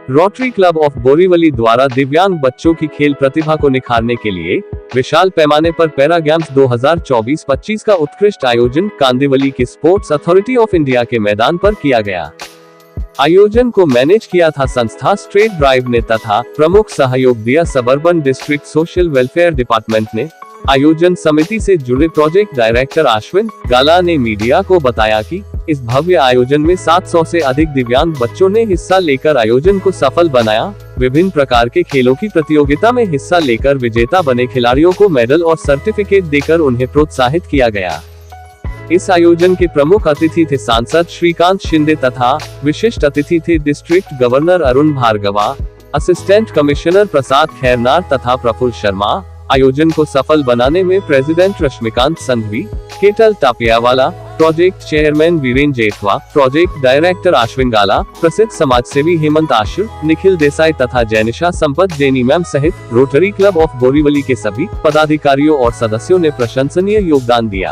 Rotary club of Borivali द्वारा दिव्यांग बच्चों की खेल प्रतिभा को निखारने के लिए विशाल पैमाने पर पैरा गेम्स 2024-25 का उत्कृष्ट आयोजन कांदिवली की स्पोर्ट्स अथॉरिटी ऑफ इंडिया के मैदान पर किया गया। आयोजन को मैनेज किया था संस्था स्ट्रेट ड्राइव ने तथा प्रमुख सहयोग दिया suburban district social welfare department ने। आयोजन समिति से जुड़े प्रोजेक्ट डायरेक्टर अश्विन गाला ने मीडिया को बताया कि इस भव्य आयोजन में 700 से अधिक दिव्यांग बच्चों ने हिस्सा लेकर आयोजन को सफल बनाया। विभिन्न प्रकार के खेलों की प्रतियोगिता में हिस्सा लेकर विजेता बने खिलाड़ियों को मेडल और सर्टिफिकेट देकर उन्हें प्रोत्साहित किया गया। इस आयोजन के प्रमुख अतिथि थे सांसद श्रीकांत शिंदे तथा विशिष्ट अतिथि थे district governor Arun Bhargava, assistant commissioner Prasad Khairnar तथा प्रफुल्ल शर्मा। आयोजन को सफल बनाने में president Rashmikant Sanghvi, Ketal Tapiawala, project chairman Viren Jethwa, project director Ashwin Gala, प्रसिद्ध समाजसेवी हेमंत आशु, निखिल देसाई तथा जैनिशा संपत जैनी मैम सहित रोटरी क्लब ऑफ बोरीवली के सभी पदाधिकारियों और सदस्यों ने प्रशंसनीय योगदान दिया।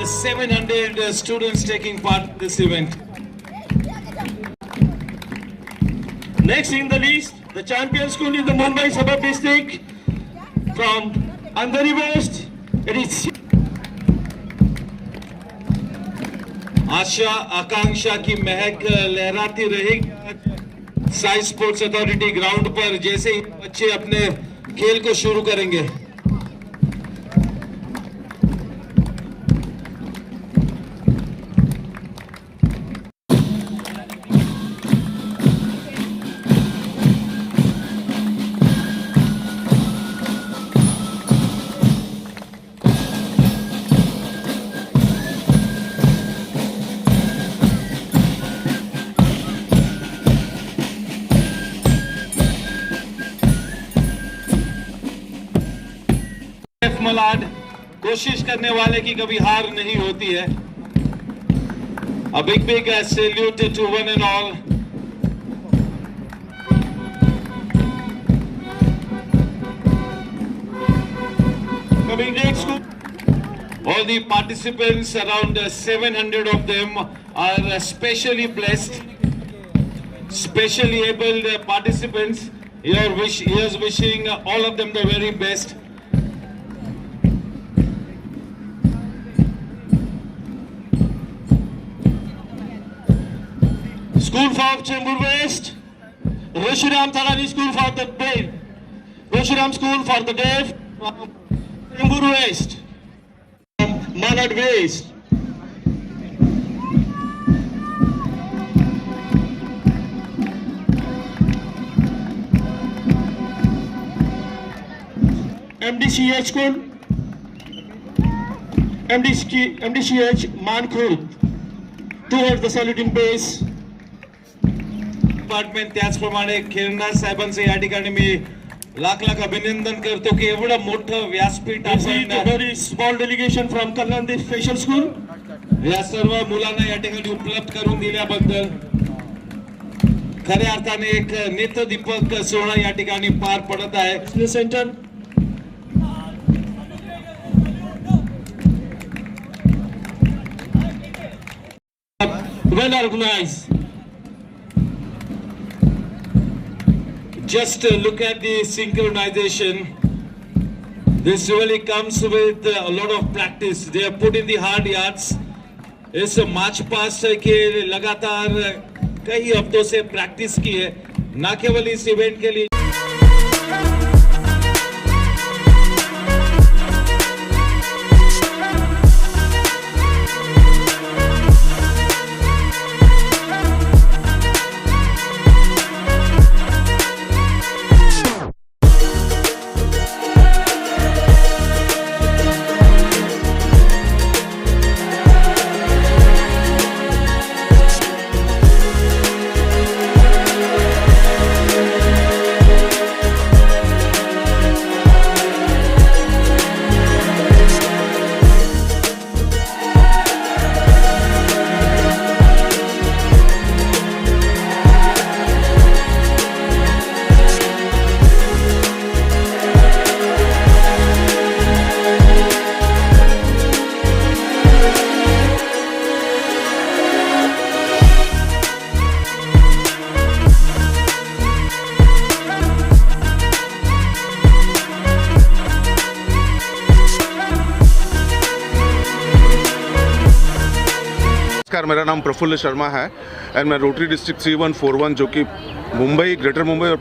700 students taking part in this event. Next in the list, the champion school in the Mumbai suburb district from Andheri West. It is आशा आकांक्षा की महक लहराती रहेगी साई स्पोर्ट्स अथॉरिटी ग्राउंड पर जैसे ही बच्चे अपने खेल को शुरू करेंगे। मलाड कोशिश करने वाले की कभी हार नहीं होती है। A big salute to one and all. Coming next, all the participants, around 700 of them, are specially blessed, specially abled participants. Here's wishing all of them the very best. School for Chembur West, Roshiram Thagani School for the Deaf, Roshiram School for the Deaf, Chembur West, Manad West. MDCH School, MDCH Mankhurd, towards the saluting base. Department त्याचप्रमाणे खैरनार साहेबांचे या ठिकाणी मी लाख अभिनंदन करतो की एवढं मोठं व्यासपीठ आपण very small delegation from Kalyandeep special school या सर्व मुलांना या ठिकाणी उपलब्ध करून दिल्याबद्दल खऱ्या अर्थाने एक नेत्रदीपक सोहळा या ठिकाणी पार पडत आहे। Centre well organised. Just look at the synchronization. This really comes with a lot of practice. They have put in the hard yards. इस मार्च पास्ट के लगातार कई हफ्तों से प्रैक्टिस की है, न केवल इस इवेंट के लिए। नमस्कार, मेरा नाम प्रफुल्ल शर्मा है एंड मैं रोटरी डिस्ट्रिक्ट 3141 जो कि मुंबई, ग्रेटर मुंबई और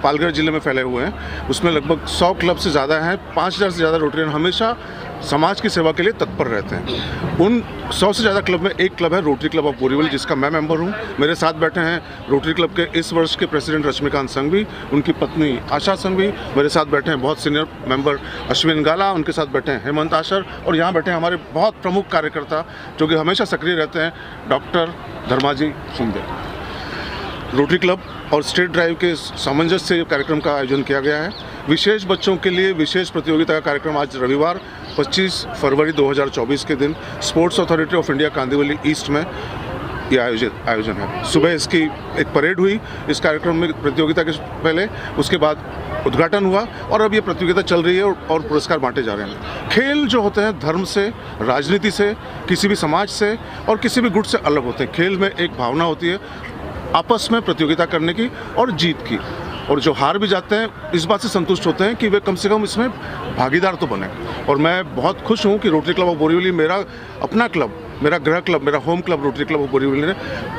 पालघर ज़िले में फैले हुए हैं, उसमें लगभग 100 क्लब से ज़्यादा हैं। 5000 से ज़्यादा रोटरियन हमेशा समाज की सेवा के लिए तत्पर रहते हैं। उन 100 से ज़्यादा क्लब में एक क्लब है रोटरी क्लब ऑफ बोरीवली, जिसका मैं मेंबर हूं। मेरे साथ बैठे हैं रोटरी क्लब के इस वर्ष के प्रेसिडेंट रश्मिकांत संघवी, उनकी पत्नी आशा संघवी, मेरे साथ बैठे हैं बहुत सीनियर मेंबर अश्विन गाला, उनके साथ बैठे हैं हेमंत आशर, और यहाँ बैठे हैं हमारे बहुत प्रमुख कार्यकर्ता जो कि हमेशा सक्रिय रहते हैं, doctor Dharmaji Shinde. Rotary club और स्टेट ड्राइव के सामंजस्य से कार्यक्रम का आयोजन किया गया है। विशेष बच्चों के लिए विशेष प्रतियोगिता का कार्यक्रम आज रविवार 25 फरवरी 2024 के दिन sports authority of India Kandivali east में ये आयोजन है। सुबह इसकी एक परेड हुई इस कार्यक्रम में प्रतियोगिता के पहले, उसके बाद उद्घाटन हुआ और अब ये प्रतियोगिता चल रही है और पुरस्कार बांटे जा रहे हैं। खेल जो होते हैं धर्म से, राजनीति से, किसी भी समाज से और किसी भी गुट से अलग होते हैं। खेल में एक भावना होती है आपस में प्रतियोगिता करने की और जीत की, और जो हार भी जाते हैं इस बात से संतुष्ट होते हैं कि वे कम से कम इसमें भागीदार तो बने। और मैं बहुत खुश हूँ कि रोटरी क्लब ऑफ बोरीवली, मेरा अपना क्लब, मेरा गृह क्लब, मेरा home club rotary club of Borivali ने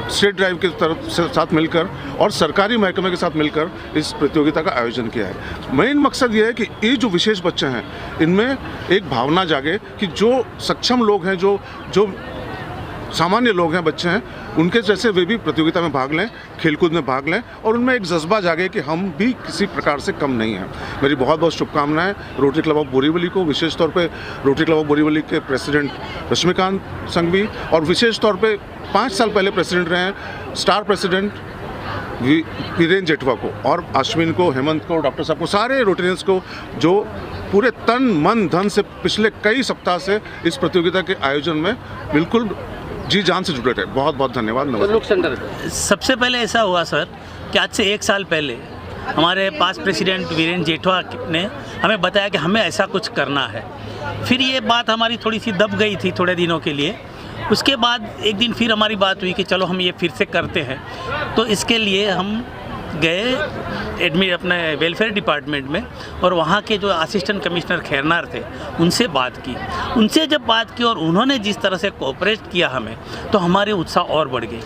स्टेट ड्राइव के तरफ से साथ मिलकर और सरकारी महकमे के साथ मिलकर इस प्रतियोगिता का आयोजन किया है। मेन मकसद ये है कि ये जो विशेष बच्चे हैं इनमें एक भावना जागे कि जो सक्षम लोग हैं, जो सामान्य लोग हैं, बच्चे हैं, उनके जैसे वे भी प्रतियोगिता में भाग लें, खेलकूद में भाग लें और उनमें एक जज्बा जागे कि हम भी किसी प्रकार से कम नहीं हैं। मेरी बहुत बहुत शुभकामनाएं रोटरी क्लब ऑफ बोरीवली को, विशेष तौर पे रोटरी क्लब ऑफ बोरीवली के प्रेसिडेंट रश्मिकांत संघवी, और विशेष तौर पे 5 साल पहले प्रेसिडेंट रहे हैं स्टार प्रेसिडेंट वीरेन जेठवा को, और अश्विन को, हेमंत को, डॉक्टर साहब को, सारे रोटरियंस को जो पूरे तन मन धन से पिछले कई सप्ताह से इस प्रतियोगिता के आयोजन में बिल्कुल जी जान से जुड़े थे। बहुत बहुत धन्यवाद। नमस्कार। सबसे पहले ऐसा हुआ सर कि आज से 1 साल पहले हमारे पास प्रेसिडेंट वीरेन जेठवा ने हमें बताया कि हमें ऐसा कुछ करना है। फिर ये बात हमारी थोड़ी सी दब गई थी थोड़े दिनों के लिए। उसके बाद एक दिन फिर हमारी बात हुई कि चलो हम ये फिर से करते हैं। तो इसके लिए हम गए अपने वेलफेयर डिपार्टमेंट में, और वहाँ के जो असिस्टेंट कमिश्नर खैरनार थे उनसे बात की। उनसे जब बात की और उन्होंने जिस तरह से कोऑपरेट किया हमें, तो हमारे उत्साह और बढ़ गई।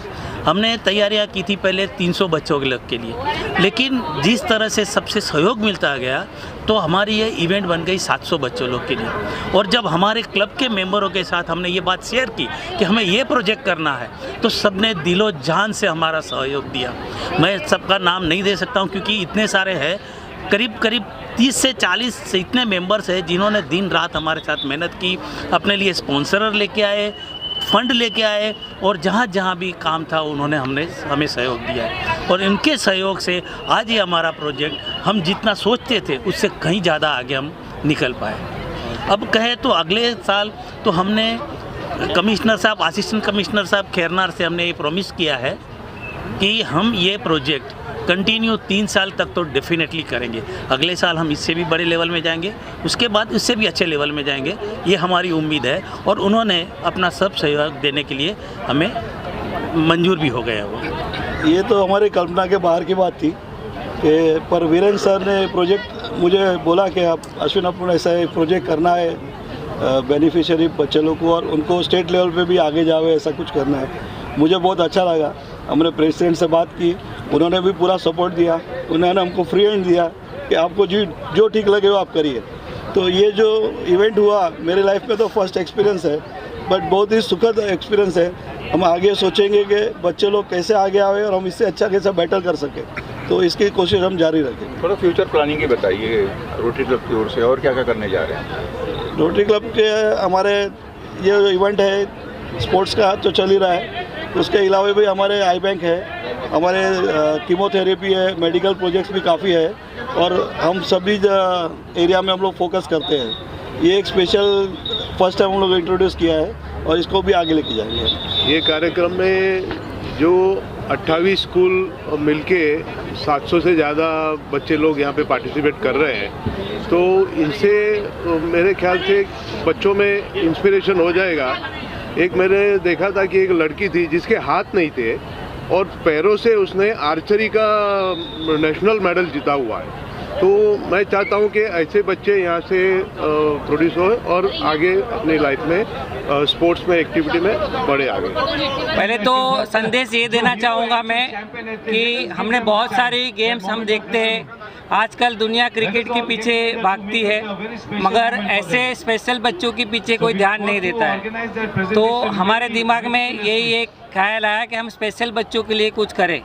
हमने तैयारियां की थी पहले 300 बच्चों के लिए, लेकिन जिस तरह से सबसे सहयोग मिलता गया तो हमारी ये इवेंट बन गई 700 बच्चों लोग के लिए। और जब हमारे क्लब के मेंबरों के साथ हमने ये बात शेयर की कि हमें ये प्रोजेक्ट करना है, तो सबने दिलो जान से हमारा सहयोग दिया। मैं सबका नाम नहीं दे सकता हूँ क्योंकि इतने सारे हैं, करीब 30 से 40 से इतने मेंबर्स हैं जिन्होंने दिन रात हमारे साथ मेहनत की, अपने लिए स्पॉन्सरर लेके आए, फंड लेके आए, और जहाँ जहाँ भी काम था उन्होंने हमें सहयोग दिया है। और इनके सहयोग से आज ये हमारा प्रोजेक्ट हम जितना सोचते थे उससे कहीं ज़्यादा आगे हम निकल पाए। अब कहे तो अगले साल तो हमने कमिश्नर साहब, असिस्टेंट कमिश्नर साहब खैरनार से हमने ये प्रॉमिस किया है कि हम ये प्रोजेक्ट कंटिन्यू 3 साल तक तो डेफिनेटली करेंगे। अगले साल हम इससे भी बड़े लेवल में जाएंगे, उसके बाद इससे भी अच्छे लेवल में जाएंगे, ये हमारी उम्मीद है। और उन्होंने अपना सब सहयोग देने के लिए हमें मंजूर भी हो गया। वो ये तो हमारी कल्पना के बाहर की बात थी कि पर वीरेन सर ने प्रोजेक्ट मुझे बोला कि आप अश्विन आपको ऐसा एक प्रोजेक्ट करना है, बेनिफिशियरी बच्चे लोग को, और उनको स्टेट लेवल पे भी आगे जावे, ऐसा कुछ करना है। मुझे बहुत अच्छा लगा। हमने प्रेसिडेंट से बात की, उन्होंने भी पूरा सपोर्ट दिया। उन्होंने हमको फ्री हैंड दिया कि आपको जो ठीक लगे वो आप करिए। तो ये जो इवेंट हुआ मेरे लाइफ में तो फर्स्ट एक्सपीरियंस है, बट बहुत ही सुखद एक्सपीरियंस है। हम आगे सोचेंगे कि बच्चे लोग कैसे आगे आए और हम इससे अच्छा कैसे बेटर कर सकें, तो इसकी कोशिश हम जारी रखें। थोड़ा फ्यूचर प्लानिंग ही बताइए रोटरी क्लब की ओर से, और क्या क्या करने जा रहे हैं? रोटरी क्लब के हमारे ये इवेंट है स्पोर्ट्स का जो चल ही रहा है, उसके अलावा भी हमारे आई बैंक है, हमारे कीमोथेरेपी है, मेडिकल प्रोजेक्ट्स भी काफ़ी है, और हम सभी एरिया में हम लोग फोकस करते हैं। ये एक स्पेशल फर्स्ट टाइम हम लोग इंट्रोड्यूस किया है और इसको भी आगे लेके जाएंगे। ये कार्यक्रम में जो 28 स्कूल मिलके 700 से ज़्यादा बच्चे लोग यहाँ पे पार्टिसिपेट कर रहे हैं, तो इनसे मेरे ख्याल से बच्चों में इंस्पिरेशन हो जाएगा। एक मैंने देखा था कि एक लड़की थी जिसके हाथ नहीं थे और पैरों से उसने आर्चरी का नेशनल मेडल जीता हुआ है। तो मैं चाहता हूँ कि ऐसे बच्चे यहाँ से प्रोड्यूस हो और आगे अपनी लाइफ में स्पोर्ट्स में एक्टिविटी में बढ़े आगे। पहले तो संदेश ये देना चाहूँगा मैं कि हमने बहुत सारी गेम्स हम देखते हैं, आजकल दुनिया क्रिकेट के पीछे भागती है, मगर ऐसे स्पेशल बच्चों के पीछे कोई ध्यान नहीं देता है। तो हमारे दिमाग में यही एक ख्याल आया कि हम स्पेशल बच्चों के लिए कुछ करें,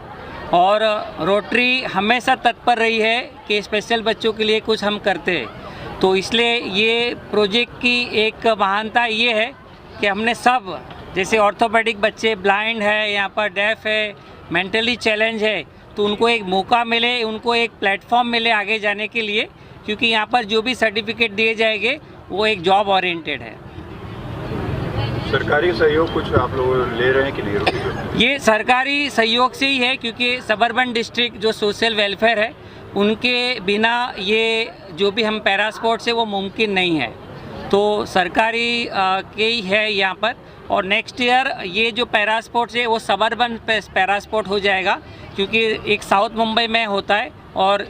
और रोटरी हमेशा तत्पर रही है कि स्पेशल बच्चों के लिए कुछ हम करते हैं। तो इसलिए ये प्रोजेक्ट की एक महानता ये है कि हमने सब, जैसे ऑर्थोपेडिक बच्चे, ब्लाइंड है, यहाँ पर डेफ है, मेंटली चैलेंज है, तो उनको एक मौका मिले, उनको एक प्लेटफॉर्म मिले आगे जाने के लिए, क्योंकि यहाँ पर जो भी सर्टिफिकेट दिए जाएंगे वो एक जॉब ओरिएंटेड है। सरकारी सहयोग कुछ आप लोग ले रहे हैं कि नहीं? ये सरकारी सहयोग से ही है, क्योंकि सबर्बन डिस्ट्रिक्ट जो सोशल वेलफेयर है उनके बिना ये जो भी हम पैरा स्पोर्ट्स है वो मुमकिन नहीं है। तो सरकारी के ही है यहाँ पर, और नेक्स्ट ईयर ये जो पैरा स्पोर्ट्स है वो सबर्बन पैरा स्पोर्ट हो जाएगा, क्योंकि एक साउथ मुंबई में होता है, और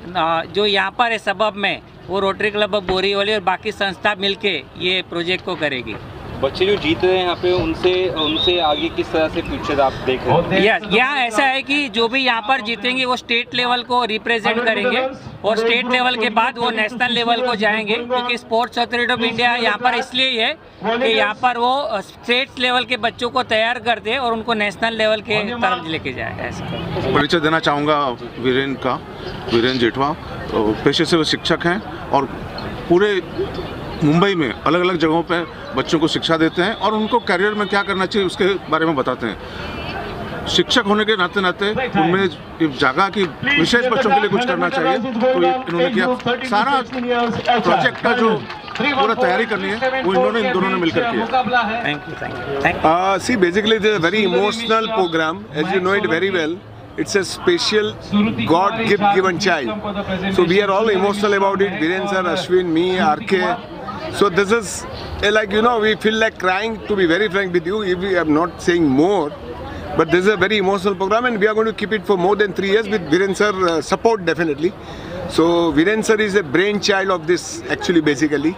जो यहाँ पर है सबब में वो रोटरी क्लब ऑफ बोरीवली और बाकी संस्था मिलके ये प्रोजेक्ट को करेगी। बच्चे जो जीत रहे हैं यहाँ पे उनसे आगे किस तरह से फ्यूचर आप देख रहे हैं? यहाँ ऐसा है कि जो भी यहाँ पर जीतेंगे वो स्टेट लेवल को रिप्रेजेंट करेंगे, और स्टेट लेवल के बाद वो नेशनल लेवल को जाएंगे, क्योंकि स्पोर्ट्स अथॉरिटी ऑफ इंडिया यहाँ पर इसलिए ही है कि यहाँ पर वो स्टेट लेवल के बच्चों को तैयार करते हैं और उनको नेशनल लेवल के तरफ लेके जाए। ऐसा परिचय देना चाहूँगा वीरेन जेठवा पेशे से वो शिक्षक हैं और पूरे मुंबई में अलग अलग जगहों पे बच्चों को शिक्षा देते हैं और उनको करियर में क्या करना चाहिए उसके बारे में बताते हैं। शिक्षक होने के नाते नाते उनमें जागा कि विशेष बच्चों के लिए कुछ करना चाहिए, तो ये इन्होंने किया। सारा प्रोजेक्ट का जो पूरा तैयारी करनी है वो इन दोनों ने मिलकर किया। Thank you. See, basically it is a very emotional program, as you know it very well. It's a special God given child. So we are all emotional about it. Viren sir, Ashwin, me, RK. So this is like, you know, we feel like crying, to be very frank with you, if we are not saying more. But this is a very emotional program and we are going to keep it for more than 3 years with Viren sir support definitely. So Viren sir is a brainchild of this actually basically.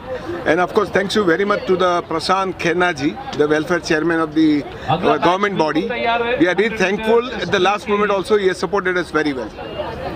And of course thanks you very much to the Prashant Khenna ji, the welfare chairman of the government body. We are really thankful. At the last moment also he has supported us very well.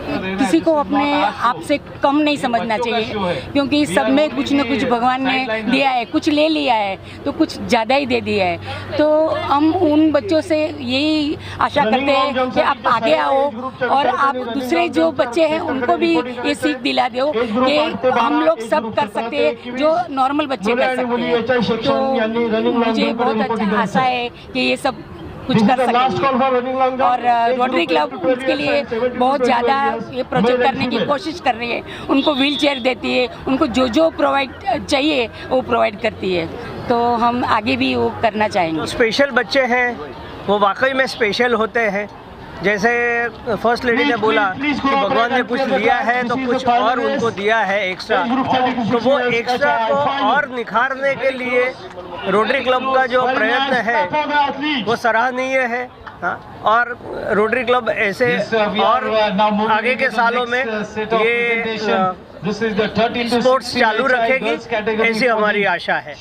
किसी को अपने आप से कम नहीं समझना चाहिए, क्योंकि सब में कुछ न कुछ भगवान ने दिया है, कुछ ले लिया है तो कुछ ज़्यादा ही दे दिया है। तो हम उन बच्चों से यही आशा करते हैं कि आप आगे आओ और आप दूसरे जो बच्चे हैं उनको भी ये सीख दिला दो कि हम लोग सब कर सकते हैं जो नॉर्मल बच्चे कर सकते हैं। तो मुझे बहुत अच्छा आशा है कि ये सब कुछ कर सकेंगे, और रोटरी क्लब उसके लिए बहुत ज़्यादा ये प्रोजेक्ट करने की कोशिश कर रही है। उनको व्हील चेयर देती है, उनको जो जो प्रोवाइड चाहिए वो प्रोवाइड करती है, तो हम आगे भी वो करना चाहेंगे। स्पेशल बच्चे हैं वो वाकई में स्पेशल होते हैं। जैसे फर्स्ट लेडी ने बोला कि भगवान ने कुछ लिया है तो कुछ और उनको दिया है एक्स्ट्रा, तो वो एक्स्ट्रा को और निखारने के लिए रोटरी क्लब का जो प्रयत्न है वो सराहनीय है। और रोटरी क्लब ऐसे और आगे के सालों में ये स्पोर्ट्स चालू रखेगी, ऐसी हमारी आशा है।